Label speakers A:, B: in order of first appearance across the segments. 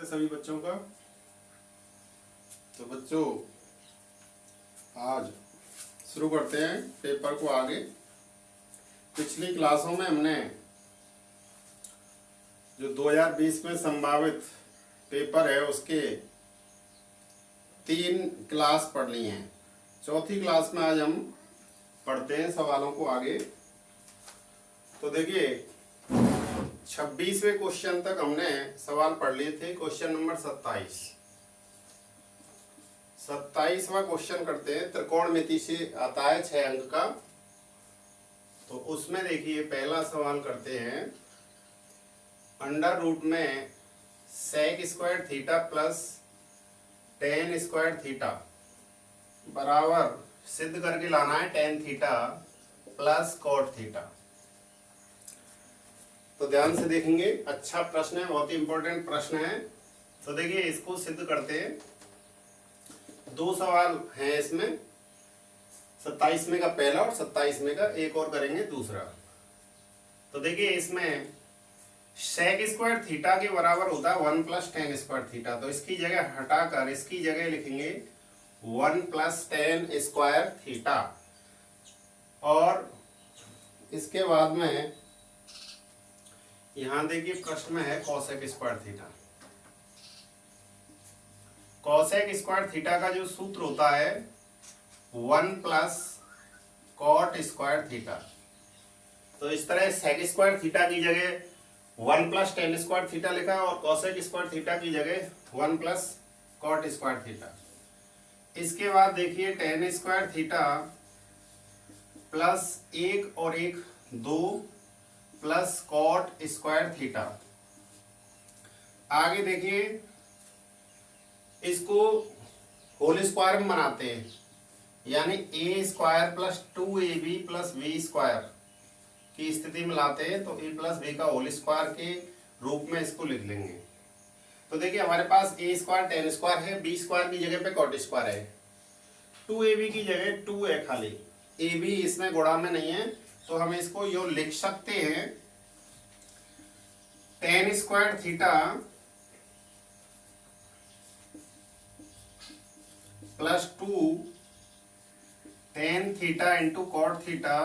A: है सभी बच्चों का। तो बच्चों आज शुरू करते हैं पेपर को आगे। पिछली क्लासों में हमने जो 2020 में संभावित पेपर है उसके 3 क्लास पढ़ ली हैं। चौथी क्लास में आज हम पढ़ते हैं सवालों को आगे। तो देखिए 26वें क्वेश्चन तक हमने सवाल पढ़ लिए थे। क्वेश्चन नंबर 27वां क्वेश्चन करते हैं। त्रिकोणमिति से आता है 6 अंक का। तो उसमें देखिए पहला सवाल करते हैं। अंडर रूट में sec square theta plus tan square theta बराबर सिद्ध करके लाना है tan theta plus cot theta. तो ध्यान से देखेंगे, अच्छा प्रश्न है, बहुत ही इंपॉर्टेंट प्रश्न है। तो देखिए इसको सिद्ध करते हैं। 2 सवाल हैं इसमें, 27वें का पहला और 27वें का एक और करेंगे दूसरा। तो देखिए इसमें सेक स्क्वायर थीटा के बराबर होता है 1 प्लस टेन स्क्वायर थीटा। तो इसकी जगह हटाकर इसकी जगह लिखेंगे 1 प्लस टेन स्क्वायर थीटा। और इसके बाद में यहां देखिए प्रश्न में है cosec square theta. Cosec square theta का जो सूत्र होता है 1 प्लस कॉट स्क्वायर थीटा। तो इस तरह सेक स्क्वायर थीटा की जगह 1 प्लस टेन स्क्वायर थीटा लिखा और कॉसेक स्क्वायर थीटा की जगह 1 प्लस कॉट स्क्वायर थीटा। इसके बाद देखिए टेन स्क्वायर थीटा प्लस 1 और 1 2 प्लस कॉट स्क्वायर थीटा। आगे देखिए इसको होल स्क्वायर में बनाते हैं, यानी A square plus 2ab plus B square की स्थिति में लाते हैं। तो ए प्लस बी का होल स्क्वायर के रूप में इसको लिख लेंगे। तो देखिए हमारे पास ए स्क्वायर टेन स्क्वायर है, बी स्क्वायर की जगह पे कॉट स्क्वायर है, 2ab की जगह 2 है खाली, ए बी इसमें गुणा में नहीं है। तो हम इसको यो लिख सकते हैं tan square theta plus 2 tan theta into cot theta,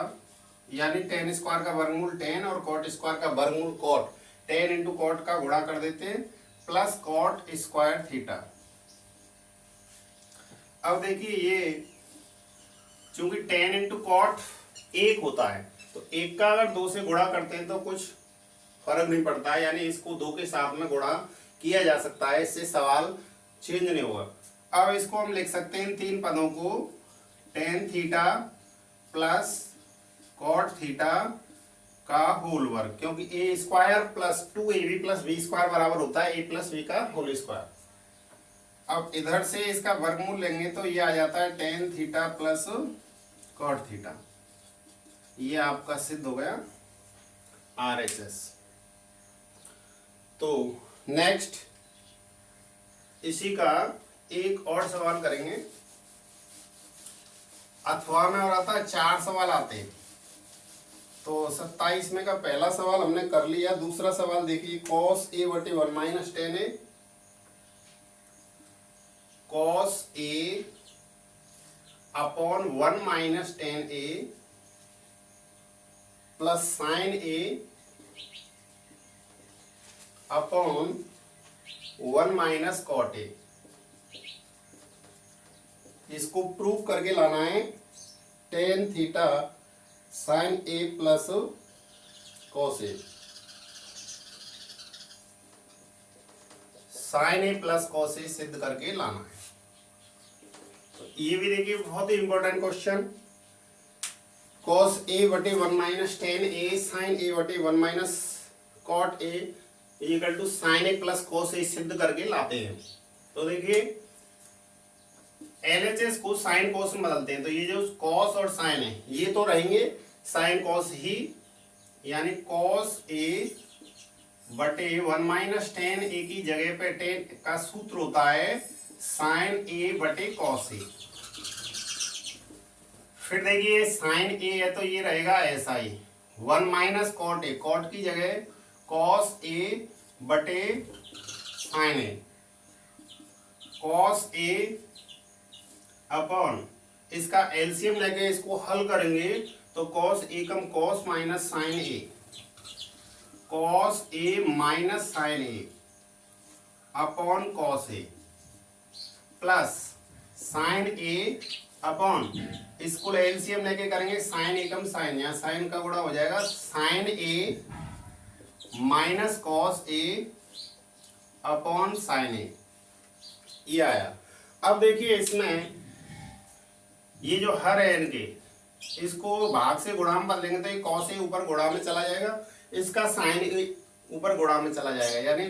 A: यानी टेन स्क्वायर का वर्गमूल 10 और कॉट स्क्वायर का वर्गमूल कॉट। 10 इंटू कॉट का गुणा कर देते हैं प्लस कॉट स्क्वायर थीटा। अब देखिए ये चूंकि 10 इंटू कॉट 1 होता है, तो 1 का अगर 2 से गुणा करते हैं तो कुछ फर्क नहीं पड़ता है, यानी इसको 2 के साथ में गुणा किया जा सकता है, इससे सवाल चेंज नहीं होगा। अब इसको हम लिख सकते हैं इन 3 पदों को tan theta plus cot theta का होल वर्ग, क्योंकि A square plus 2ab plus B square बराबर होता है ए प्लस बी का होल स्क्वायर। अब इधर से इसका वर्गमूल लेंगे तो ये आ जाता है tan theta plus cot theta. ये आपका सिद्ध हो गया RHS। तो नेक्स्ट इसी का एक और सवाल करेंगे। अथवा में और आता है 4 सवाल आते हैं। तो 27 का पहला सवाल हमने कर लिया। दूसरा सवाल देखिए cos a बटे 1 minus tan A, cos a upon 1 minus tan A plus sine A upon 1 minus cot A. इसको प्रूव करके लाना है tan theta sine A plus cos A. Sine A plus cos A सिद्ध करके लाना है। तो ये भी देखिए बहुत ही इंपॉर्टेंट क्वेश्चन। cos a बटे 1 minus tan A sine A बटे 1 minus cot A equal to sine A plus cos A सिद्ध करके लाते हैं। तो देखिए LHS को साइन कॉस में बदलते हैं। तो ये जो कॉस और साइन है ये तो रहेंगे साइन कॉस ही, यानी कॉस ए बटे 1 माइनस टेन ए की जगह पे टेन का सूत्र होता है साइन ए बटे कॉस ए। फिर देखिए साइन ए है तो ये रहेगा ऐसा ही 1 माइनस कॉट ए, कॉट की जगह कॉस ए बटे sign A. Cos A upon इसका एलसीएम लेके इसको हल करेंगे तो cos A come cos minus sine A, cos A minus sine A upon cos A plus sine A upon इसको एलसीएम लेके करेंगे साइन ए कम साइन, या साइन का गुणा हो जाएगा sign A minus cos A upon sine ए, ये आया। अब देखिए इसमें ये जो हर है इनके, इसको भाग से गुणा में बदलेंगे तो ये कॉस ए ऊपर गुणा में चला जाएगा, इसका साइन ए ऊपर गुणा में चला जाएगा, यानी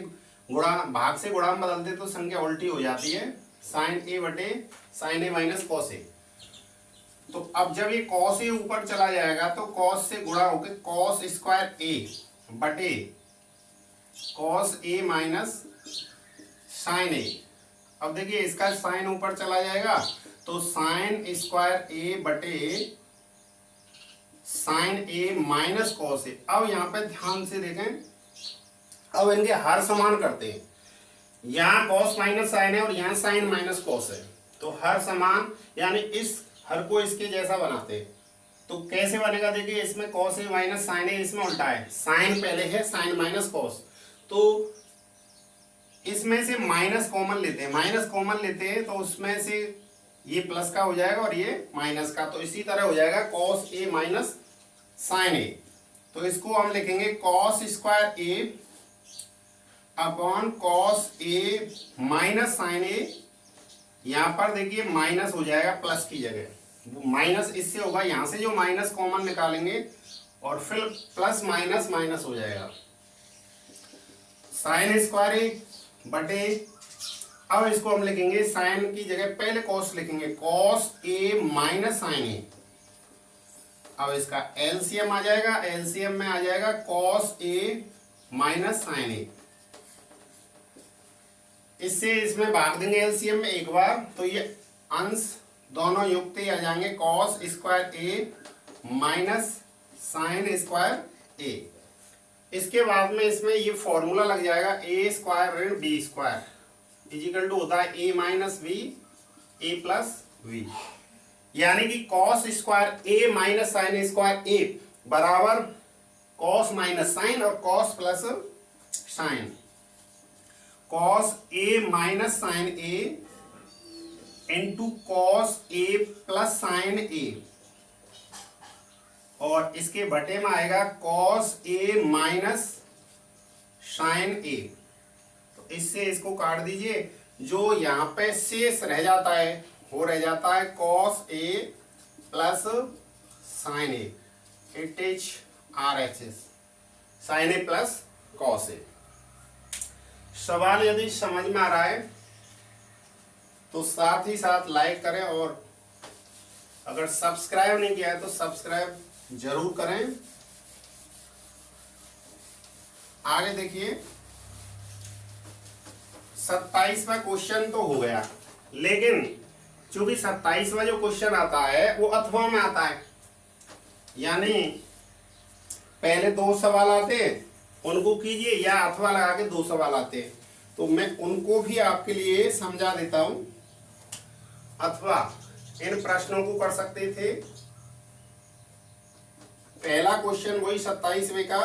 A: गुणा भाग से गुणा में बदलते तो संख्या उल्टी हो जाती है, साइन ए बटे sign A minus cos A. तो अब जब ये कॉस ए ऊपर चला जाएगा तो कॉस से गुणा होकर कॉस स्क्वायर ए बटे कॉस ए माइनस साइन ए। अब देखिए इसका साइन ऊपर चला जाएगा तो साइन स्क्वायर ए बटे sign A minus cos A. अब यहाँ पे ध्यान से देखें, अब इनके हर समान करते हैं, यहाँ कॉस माइनस साइन है और यहाँ साइन माइनस कॉस है, तो हर समान यानी इस हर को इसके जैसा बनाते हैं। तो कैसे बनेगा, देखिए इसमें कॉस ए माइनस साइन है, इसमें उल्टा है, साइन पहले है साइन माइनस कॉस, तो इसमें से माइनस कॉमन लेते हैं, माइनस कॉमन लेते हैं तो उसमें से ये प्लस का हो जाएगा और ये माइनस का, तो इसी तरह हो जाएगा कॉस ए माइनस साइन ए। तो इसको हम लिखेंगे cos square A upon cos A minus sine ए। यहाँ पर देखिए माइनस हो जाएगा प्लस की जगह, वो माइनस इससे होगा, यहाँ से जो माइनस कॉमन निकालेंगे और फिर प्लस माइनस माइनस हो जाएगा, साइन स्क्वायर ए बटे, अब इसको हम लिखेंगे साइन की जगह पहले कॉस लिखेंगे, कॉस ए माइनस साइन ए। अब इसका एलसीएम आ जाएगा, एलसीएम में आ जाएगा कॉस ए माइनस साइन ए। इससे इसमें भाग देंगे एलसीएम में एक बार, तो ये अंश दोनों युक्त ही आ जाएंगे, cos square A minus sine square A. इसके बाद में इसमें ये फॉर्मूला लग जाएगा ए स्क्वायर ऋण बी स्क्वायर इजिकल टू होता है A minus B A plus B, यानी कि cos square A minus sine square A बराबर कॉस माइनस साइन और cos plus sine, cos A minus sine A into cos A plus sine A, और इसके बटे में आएगा कॉस ए माइनस साइन ए। तो इससे इसको काट दीजिए, जो यहाँ पे शेष रह जाता है वो रह जाता है cos A plus sine A, it is R H S, sine A plus cos A. सवाल यदि समझ में आ रहा है तो साथ ही साथ लाइक करें, और अगर सब्सक्राइब नहीं किया है तो सब्सक्राइब जरूर करें। आगे देखिए 27वां क्वेश्चन तो हो गया, लेकिन चूंकि 27वां जो क्वेश्चन आता है वो अथवा में आता है, यानी पहले 2 सवाल आते उनको कीजिए या अथवा लगा के 2 सवाल आते हैं, तो मैं उनको भी आपके लिए समझा देता हूं। अथवा इन प्रश्नों को कर सकते थे, पहला क्वेश्चन वही 27वें का,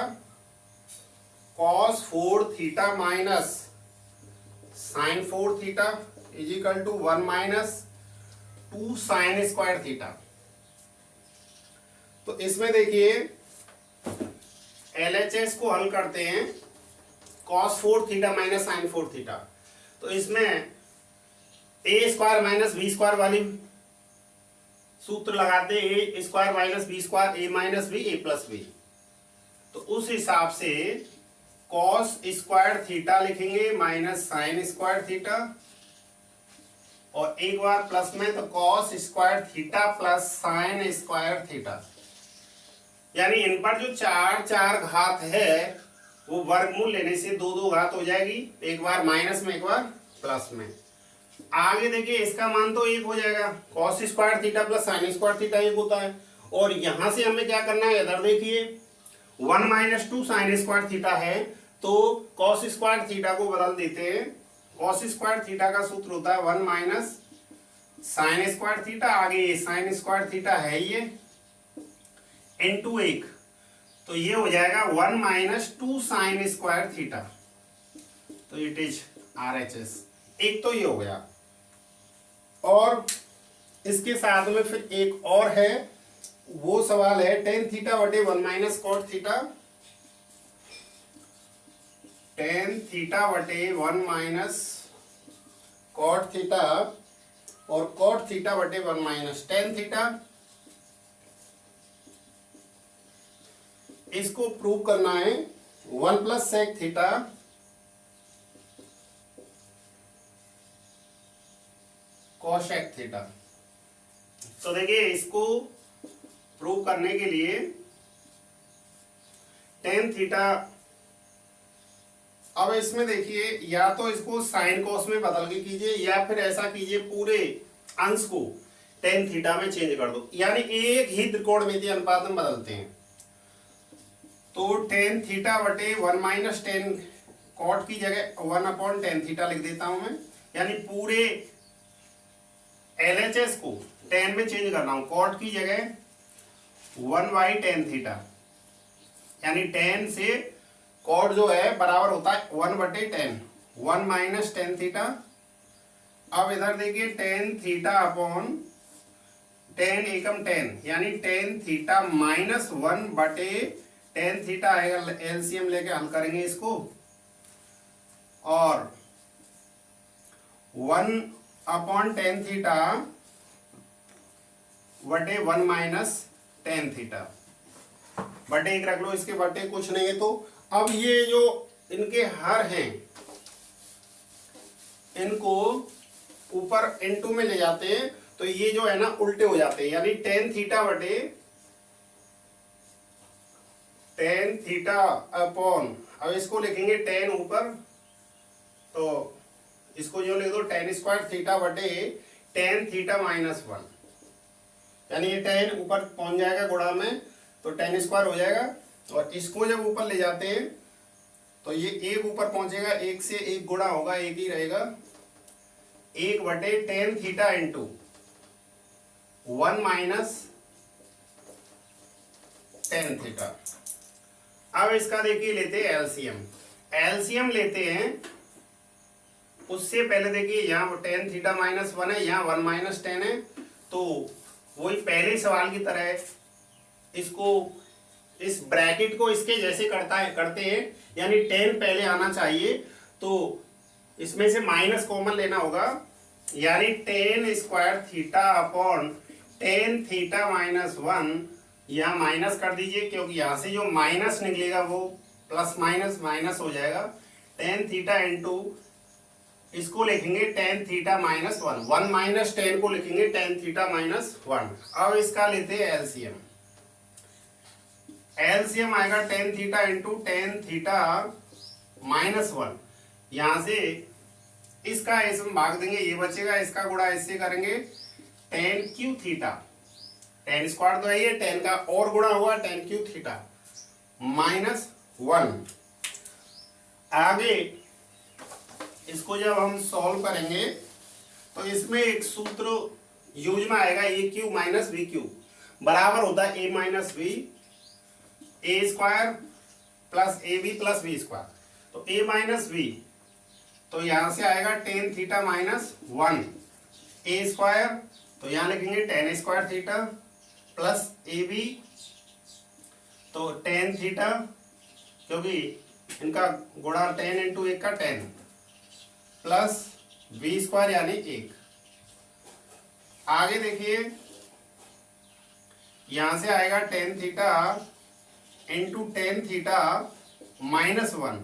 A: cos 4 theta minus sine 4 theta equal to 1 minus 2 sine square theta. तो इसमें देखिए LHS को हल करते हैं, cos 4 theta minus sine 4 theta, तो इसमें A square minus B square वाली सूत्र लगाते, A square minus B square A minus B A plus B, तो उस हिसाब से कॉस स्क्वायर थीटा लिखेंगे माइनस साइन स्क्वायर थीटा, और एक बार प्लस में तो cos square theta plus sine square theta, यानी इन पर जो 4 घात है वो वर्गमूल लेने से 2 घात हो जाएगी, एक बार माइनस में एक बार प्लस में। आगे देखिए इसका मान तो 1 हो जाएगा, cos square theta plus sine square theta 1 होता है, और यहां से हमें क्या करना है, इधर देखिए 1 माइनस 2 साइन स्क्वायर थीटा है, तो कॉस स्क्वायर थीटा को बदल देते हैं कॉस स्क्वायर थीटा का सूत्र होता है 1 माइनस साइन स्क्वायर थीटा, आगे साइन स्क्वायर थीटा है ये, इनटू 1, तो ये हो जाएगा 1 माइनस 2 साइन स्क्वायर थीटा, तो इट इज RHS। एक तो ये हो गया, और इसके साथ में फिर एक और है, वो सवाल है टेन थीटा बटे 1 minus cot theta, tan theta बटे 1 माइनस कॉट थीटा और कॉट थीटा बटे 1 माइनस टेन थीटा। इसको प्रूव करना है 1 plus sec theta cosec theta. तो देखिए इसको प्रूव करने के लिए टेन थीटा, अब इसमें देखिए या तो इसको साइन कोस में बदल के कीजिए या फिर ऐसा कीजिए पूरे अंश को टेन थीटा में चेंज कर दो, यानी एक ही त्रिकोणमितीय अनुपात में बदलते हैं। तो टेन थीटा बटे 1 माइनस टेन कॉट की जगह 1/10 थीटा लिख देता हूं मैं, यानी पूरे LHS को टेन में चेंज कर रहा हूं, कॉट की जगह 1/10 थीटा, यानी टेन से कॉट जो है बराबर होता है 1/10, 1 माइनस टेन थीटा। अब इधर देखिए टेन थीटा अपॉन टेन एकम टेन, यानी टेन थीटा माइनस 1/10 थीटा आएगा, एलसीएम लेके हल करेंगे इसको, और 1/10 थीटा बटे 1 माइनस टेन थीटा, बटे एक रख लो, इसके बटे कुछ नहीं है। तो अब ये जो इनके हर हैं इनको ऊपर इनटू में ले जाते हैं, तो ये जो है ना उल्टे हो जाते हैं, यानी टेन थीटा बटे टेन थीटा अपॉन, अब इसको लिखेंगे टेन ऊपर, तो इसको जो लिख दो टेन स्क्वायर थीटा बटे टेन थीटा माइनस 1, यानी ये टेन ऊपर पहुंच जाएगा गुणा में, तो टेन स्क्वायर हो जाएगा, और इसको जब ऊपर ले जाते हैं तो ये एक ऊपर पहुंचेगा, एक से एक गुणा होगा, एक ही रहेगा, 1/10 theta into 1 minus tan theta. अब इसका देखिए लेते हैं एलसीएम, एलसीएम लेते हैं, उससे पहले देखिए यहाँ टेन थीटा माइनस 1 है, यहाँ 1 माइनस टेन है, तो वही पहले सवाल की तरह है, इसको इस ब्रैकेट को इसके जैसे करते हैं, यानी टेन पहले आना चाहिए, तो इसमें से माइनस कॉमन लेना होगा, यानी tan square theta upon ten theta minus 1, यहाँ माइनस कर दीजिए क्योंकि यहाँ से जो माइनस निकलेगा वो प्लस माइनस माइनस हो जाएगा, टेन थीटा इंटू इसको लिखेंगे ten theta minus 1, 1 minus ten को लिखेंगे टेन थीटा माइनस 1। अब इसका लेते हैं एलसीएम, एलसीएम आएगा tan theta into ten theta minus 1, यहां से इसका इसमें भाग देंगे, ये बचेगा, इसका गुणा इससे करेंगे ten Q theta, ten square तो है ये, टेन का और गुणा हुआ टेन क्यू थीटा माइनस 1। आगे इसको जब हम सॉल्व करेंगे तो इसमें एक सूत्र यूज में आएगा, A cube minus B cube बराबर होता है A minus B, A square plus A B plus B square, तो ए माइनस बी, तो यहां से आएगा tan theta minus 1, A square, तो यहां लिखेंगे tan square theta plus A B, तो टेन थीटा, क्योंकि इनका गुणा टेन इंटू एक का टेन, प्लस बी स्क्वायर यानी 1। आगे देखिए यहां से आएगा tan theta into ten theta minus 1,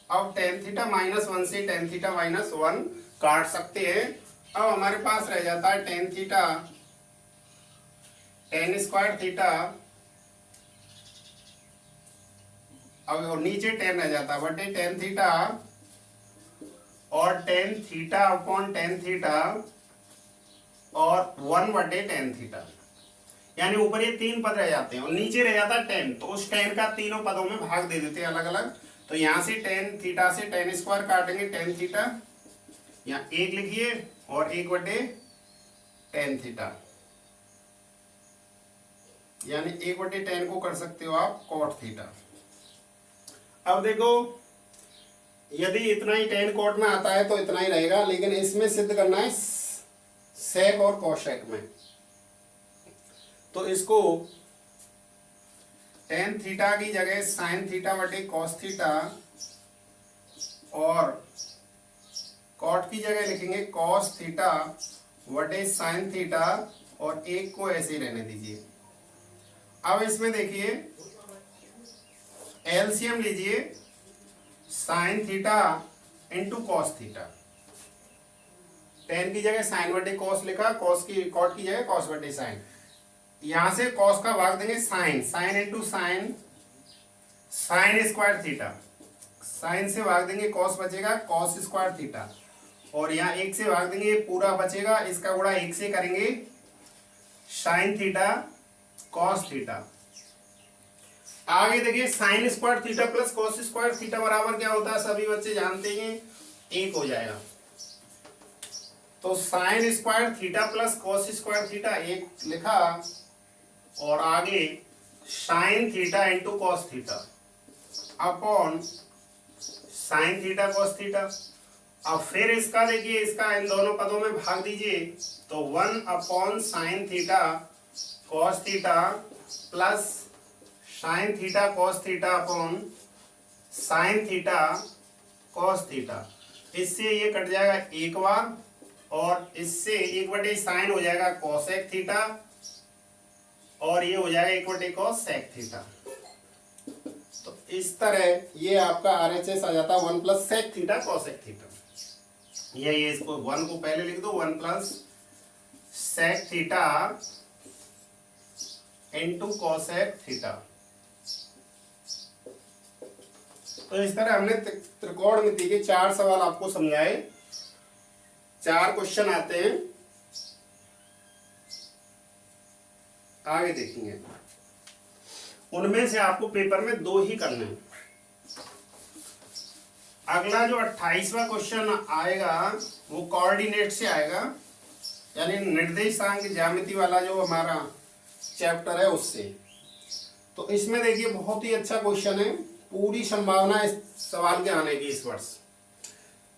A: अब टेन थीटा माइनस 1 से टेन थीटा माइनस 1 काट सकते हैं। अब हमारे पास रह जाता है tan theta tan square theta, अब नीचे टेन रह जाता है बटे टेन थीटा और tan theta upon tan theta और 1/10 थीटा, यानी ऊपर ये तीन पद रह जाते हैं और नीचे रह जाता है टेन, तो उस टेन का तीनों पदों में भाग दे देते हैं अलग अलग। तो यहां से टेन थीटा से टेन स्क्वायर काटेंगे टेन थीटा यहाँ 1 लिखिए और 1/tan थीटा, यानी 1/tan को कर सकते हो आप cot थीटा। अब देखो यदि इतना ही tan cot में आता है तो इतना ही रहेगा, लेकिन इसमें सिद्ध करना है sec और cosec में। तो इसको tan थीटा की जगह sin थीटा बटे cos थीटा और cot की जगह लिखेंगे cos थीटा बटे sin थीटा और एक को ऐसे ही रहने दीजिए। अब इसमें देखिए एलसीएम लीजिए, sin theta into cos theta, tan की जगह sin बटे cos लिखा, cos की cot की जगह cos बटे sin। यहां से cos का भाग देंगे sin into sin square theta, sin से भाग देंगे cos बचेगा cos स्क्वायर थीटा, और यहाँ 1 से भाग देंगे ये पूरा बचेगा, इसका गुणा 1 से करेंगे sin थीटा cos थीटा। आगे देखिए sign square theta plus cos square theta बराबर क्या होता है, सभी बच्चे जानते हैं 1 हो जाएगा। तो sign square theta plus cos square theta 1 लिखा, और आगे sine theta into cos theta upon sine theta cos theta. अब फिर इसका देखिए, इसका इन दोनों पदों में भाग दीजिए, तो 1 upon sine theta cos theta plus sine theta cos theta upon sine theta cos theta. इससे ये कट जाएगा एक बार, और इससे 1/sin हो जाएगा कोसेक थीटा, और ये हो जाएगा 1/cos sec थीटा। तो इस तरह ये आपका RHS आ जाता है 1 + sec थीटा cosec थीटा। ये इसको 1 को पहले लिख दो, 1 + sec theta into cosec theta. तो इस तरह हमने त्रिकोणमिति के 4 सवाल आपको समझाए, 4 क्वेश्चन आते हैं। आगे देखेंगे, उनमें से आपको पेपर में 2 ही करने हैं। अगला जो 28वां क्वेश्चन आएगा वो कोऑर्डिनेट से आएगा, यानी निर्देशांक ज्यामिति वाला जो हमारा चैप्टर है उससे। तो इसमें देखिए बहुत ही अच्छा क्वेश्चन है, पूरी संभावना इस सवाल के आने की इस वर्ष।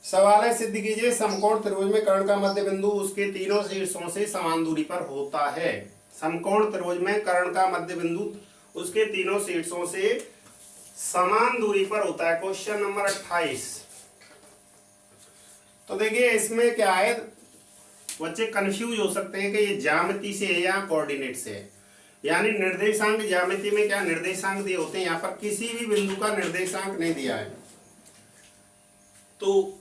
A: सवाल है, सिद्ध कीजिए समकोण त्रिभुज में कर्ण का मध्य बिंदु उसके तीनों शीर्षों से समान दूरी पर होता है। समकोण त्रिभुज में कर्ण का मध्य बिंदु उसके तीनों शीर्षों से समान दूरी पर होता है। Question number 28। तो देखिए इसमें क्या है, बच्चे कंफ्यूज हो सकते हैं कि ये ज्यामिति से है या कोऑर्डिनेट से है। यानी निर्देशांक ज्यामिति में क्या निर्देशांक दिए होते हैं, यहाँ पर किसी भी बिंदु का निर्देशांक नहीं दिया है। तो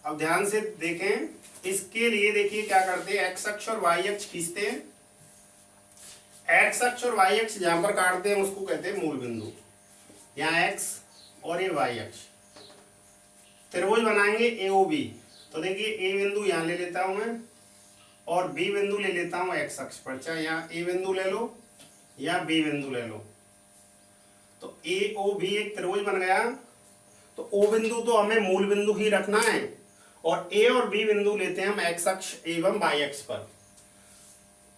A: अब ध्यान से देखें, इसके लिए देखिए क्या करते हैं, एक्स अक्ष और वाई अक्ष खींचते हैं। एक्स अक्ष और वाई अक्ष जहां पर काटते हैं उसको कहते हैं मूल बिंदु। यहाँ एक्स और ये वाई अक्ष, त्रिभुज बनाएंगे AOB। तो देखिए ए बिंदु यहाँ ले लेता हूं मैं, और बी बिंदु ले लेता हूं एक्स अक्ष पर, चाहे यहाँ ए बिंदु ले लो या बी बिंदु ले लो। तो AOB एक त्रिभुज बन गया। तो O बिंदु तो हमें मूल बिंदु ही रखना है, और A और B बिंदु लेते हैं हम एक्स अक्ष एवं वाई अक्ष पर।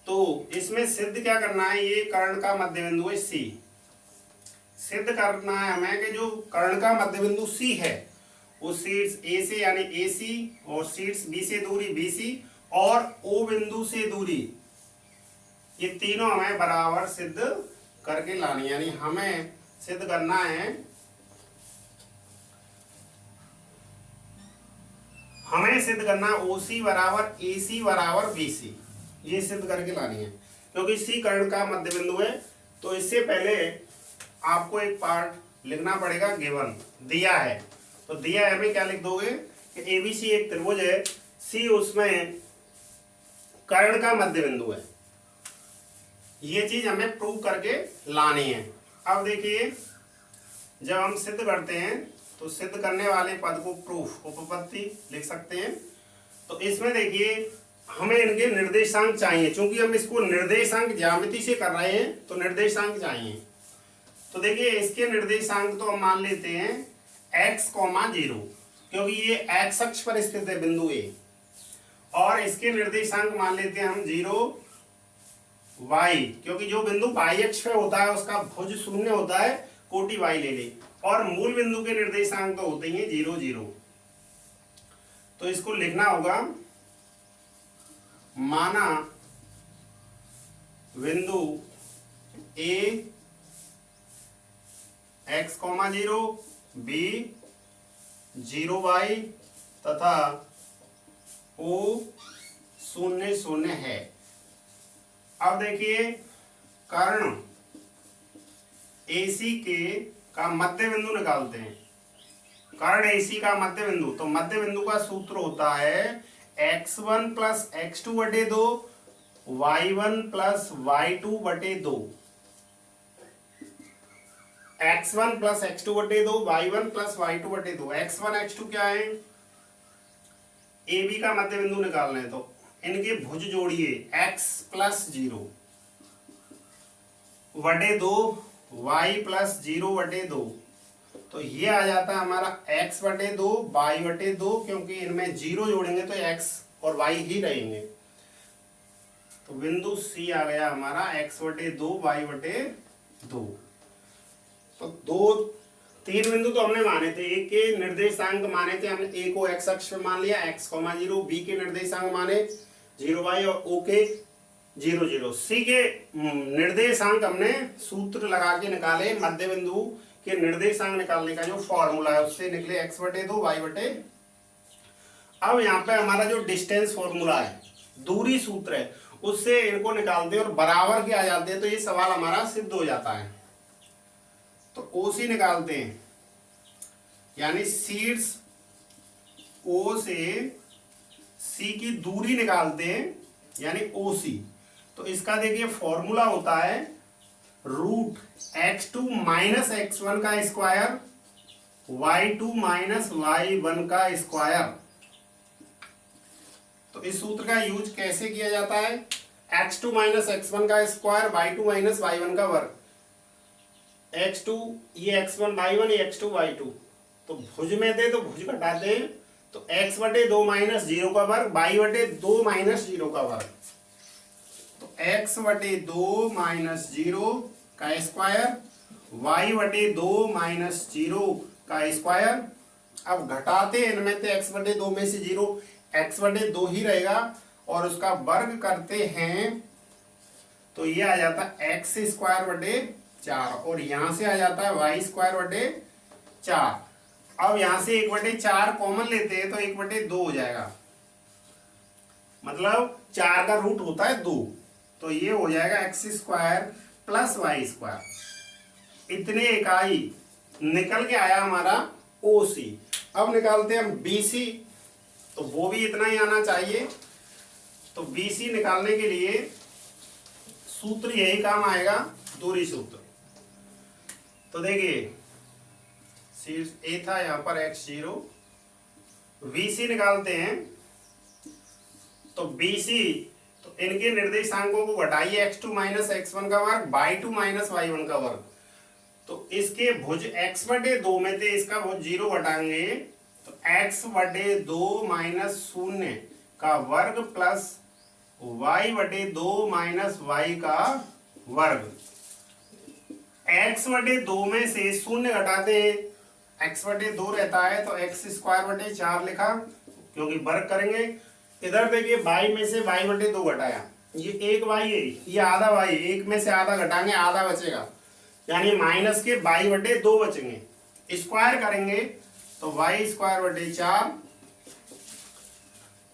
A: तो इसमें सिद्ध क्या करना है, ये कर्ण का मध्य बिंदु है C। सिद्ध करना है हमें कि जो कर्ण का मध्य बिंदु C है वो शीर्ष A से यानी AC और शीर्ष B से दूरी BC और O बिंदु से दूरी, ये तीनों हमें बराबर सिद्ध करके लानी। यानी हमें सिद्ध करना है, OC बराबर AC बराबर BC, ये सिद्ध करके लानी है। क्योंकि C कर्ण का मध्य बिंदु है, तो इससे पहले आपको एक पार्ट लिखना पड़ेगा, गिवन दिया है। तो दिया है, हमें क्या लिख दोगे कि ABC एक त्रिभुज है, C उसमें कर्ण का मध्य बिंदु है। ये चीज हमें प्रूव करके लानी है। अब देखिए जब हम सिद्ध करते हैं तो सिद्ध करने वाले पद को प्रूफ उपपत्ति लिख सकते हैं। तो इसमें देखिए हमें इनके निर्देशांक चाहिए, क्योंकि हम इसको निर्देशांक ज्यामिति से कर रहे हैं तो निर्देशांक चाहिए। तो देखिए इसके निर्देशांक तो हम मान लेते हैं x, 0, क्योंकि ये x अक्ष पर स्थित है बिंदु A। और इसके निर्देशांक मान लेते हैं हम 0 y, क्योंकि जो बिंदु y अक्ष पे होता है उसका भुज शून्य होता है, कोटि y ले ले। और मूल बिंदु के निर्देशांक तो होते ही हैं 0 0। तो इसको लिखना होगा, माना बिंदु a x, 0 b 0 y तथा o 0 0 है। अब देखिए कर्ण AC के का मध्य बिंदु निकालते हैं। कर्ण AC का मध्य बिंदु, तो मध्य बिंदु का सूत्र होता है x1 प्लस x2 बटे 2 y1 प्लस y2 बटे 2। x1 प्लस x2 बटे 2 y1 प्लस y2 बटे 2। x1 x2 क्या है, AB का मध्य बिंदु निकालना है, तो इनके भुज जोड़िए x प्लस 0 बटे 2 y प्लस 0 बटे 2। तो ये आ जाता है हमारा x बटे 2 y बटे 2, क्योंकि इनमें 0 जोड़ेंगे तो x और y ही रहेंगे। तो बिंदु C आ गया हमारा x बटे 2 y बटे 2। तो तीन बिंदु तो हमने माने थे, एक के निर्देशांक माने थे हमने, a को x अक्ष पे मान लिया x, 0, b के निर्देशांक माने 0 y और o के 0 0। c के निर्देशांक हमने सूत्र लगा के निकाले, मध्य बिंदु के निर्देशांक निकालने का जो फॉर्मूला है उससे निकले x बटे 2 y बटे। अब यहाँ पे हमारा जो डिस्टेंस फॉर्मूला है, दूरी सूत्र है, उससे इनको निकालते हैं और बराबर के आ जाते हैं, तो ये सवाल हमारा सिद्ध हो जाता है। तो OC निकालते हैं, यानी शीर्ष O से C की दूरी निकालते हैं, यानी OC। तो इसका देखिए फॉर्मूला होता है रूट x2 माइनस x1 का स्क्वायर y2 माइनस y1 का स्क्वायर। तो इस सूत्र का यूज कैसे किया जाता है, x2 माइनस x1 का स्क्वायर y2 माइनस y1 का वर्ग। x2 ये x1 y1 ये x2 y2, तो भुज में थे तो भुज घटाते हैं, तो x बटे 2 माइनस 0 का वर्ग y बटे 2 माइनस 0 का वर्ग। तो x बटे 2 माइनस 0 का स्क्वायर y बटे 2 माइनस 0 का स्क्वायर। अब घटाते हैं इनमें, तो x बटे 2 में से 0 x बटे 2 ही रहेगा और उसका वर्ग करते हैं तो ये आ जाता है x स्क्वायर बटे 4, और यहां से आ जाता है y स्क्वायर बटे 4। अब यहां से 1 बटे 4 कॉमन लेते हैं तो 1 बटे 2 हो जाएगा, मतलब 4 का रूट होता है 2, तो ये हो जाएगा x square plus y square. इतने इकाई निकल के आया हमारा OC। अब निकालते हैं हम BC, तो वो भी इतना ही आना चाहिए। तो BC निकालने के लिए सूत्र यही काम आएगा, दूरी सूत्र। तो देखिए शीर्ष A था, यहाँ पर x0, BC निकालते हैं। तो BC, तो इनके निर्देशांकों को घटाइए, x2 माइनस x1 का वर्ग y2 माइनस y1 का वर्ग। तो इसके भुज x बटे 2 में थे, इसका भुज 0 घटाएंगे तो x बटे 2 माइनस 0 का वर्ग प्लस y बटे 2 माइनस y का वर्ग। x बटे 2 में से 0 घटाते हैं, x बटे 2 रहता है, तो x स्क्वायर बटे 4 लिखा, क्योंकि वर्ग करेंगे। इधर देखिए y में से y बटे 2 घटाया, ये एक y है, ये आधा y, एक में से आधा घटाएंगे, आधा बचेगा, यानी माइनस के y बटे 2 बचेंगे। स्क्वायर करेंगे तो y स्क्वायर बटे 4,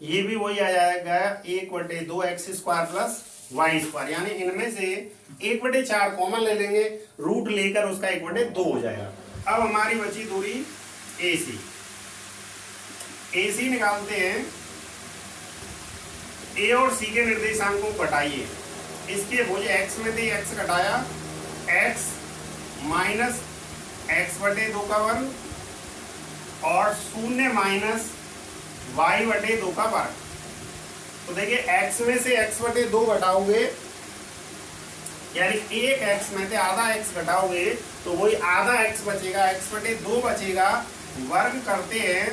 A: ये भी वही आ जाएगा 1 बटे 2 x square plus y square, यानी इनमें से 1 बटे 4 कॉमन ले लेंगे, रूट लेकर उसका 1 बटे 2 हो जाएगा। अब हमारी बची दूरी AC। AC निकालते हैं, A और C के निर्देशांकों को घटाइए। इसके भुज x में थे, x घटाया, x माइनस x बटे 2 का वर्ग और 0 माइनस y बटे 2 का वर्ग। तो देखिए x में से x बटे 2 घटाओगे, यानी एक x में से आधा x घटाओगे तो वही आधा x बचेगा, x बटे 2 बचेगा। वर्ग करते हैं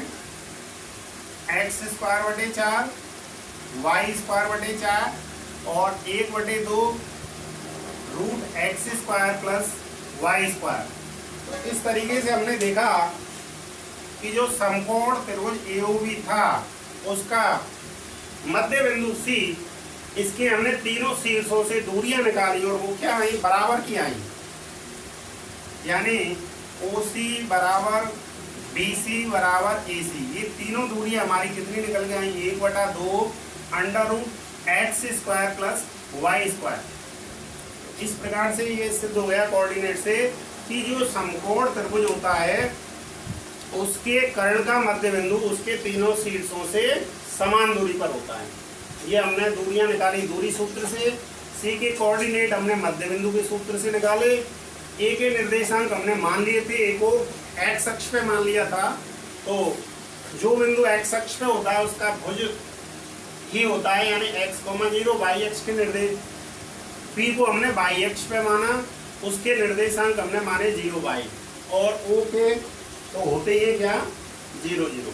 A: x स्क्वायर बटे 4 वाई स्क्वायर बटे 4 और 1/2 root X square plus Y square. तो इस तरीके से हमने देखा कि जो समकोण त्रिभुज AOB था उसका मध्य बिंदु C, इसके हमने तीनों शीर्षों से दूरियां निकाली और वो क्या आई, बराबर की आई। यानी OC बराबर BC बराबर AC, ये तीनों दूरियां हमारी कितनी निकल के आई, 1/2 under root X square plus Y square. इस प्रकार से ये सिद्ध हो गया कोऑर्डिनेट से कि जो समकोण त्रिभुज होता है उसके कर्ण का मध्य बिंदु उसके तीनों शीर्षों से समान दूरी पर होता है। ये हमने दूरियां निकाली दूरी सूत्र से, C के कोऑर्डिनेट हमने मध्य बिंदु के सूत्र से निकाले, A के निर्देशांक हमने मान लिए थे, A को x अक्ष पे मान लिया था। तो जो बिंदु x अक्ष पे होता है उसका भुज ही होता है, यानी x, 0 y अक्ष के निर्देश। P को हमने y अक्ष पे माना, उसके निर्देशांक हमने माने 0 y, और O के तो होते ही क्या, 0 0।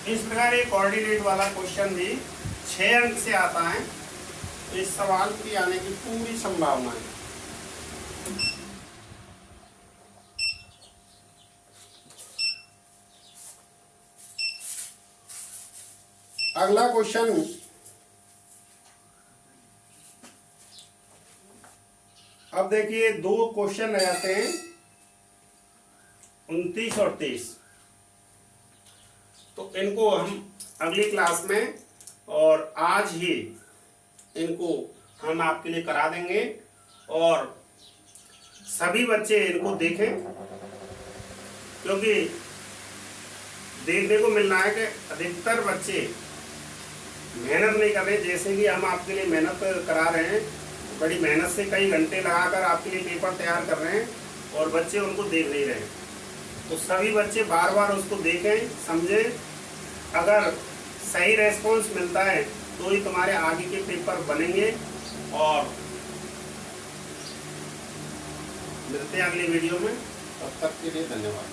A: इस प्रकार एक कोऑर्डिनेट वाला क्वेश्चन भी 6 अंक से आता है। इस सवाल की आने की पूरी संभावना है। अगला क्वेश्चन अब देखिए, 2 क्वेश्चन रह जाते हैं 29 और 23। तो इनको हम अगली क्लास में और आज ही इनको हम आपके लिए करा देंगे और सभी बच्चे इनको देखें, क्योंकि देखने को मिल रहा है कि अधिकतर बच्चे मेहनत नहीं कर रहे। जैसे कि हम आपके लिए मेहनत करा रहे हैं, बड़ी मेहनत से कई घंटे लगाकर आपके लिए पेपर तैयार कर रहे हैं और बच्चे उनको देख नहीं रहे। तो सभी बच्चे बार बार उसको देखें, समझें। अगर सही रेस्पॉन्स मिलता है तो ही तुम्हारे आगे के पेपर बनेंगे। और मिलते हैं अगली वीडियो में, तब तक के लिए धन्यवाद।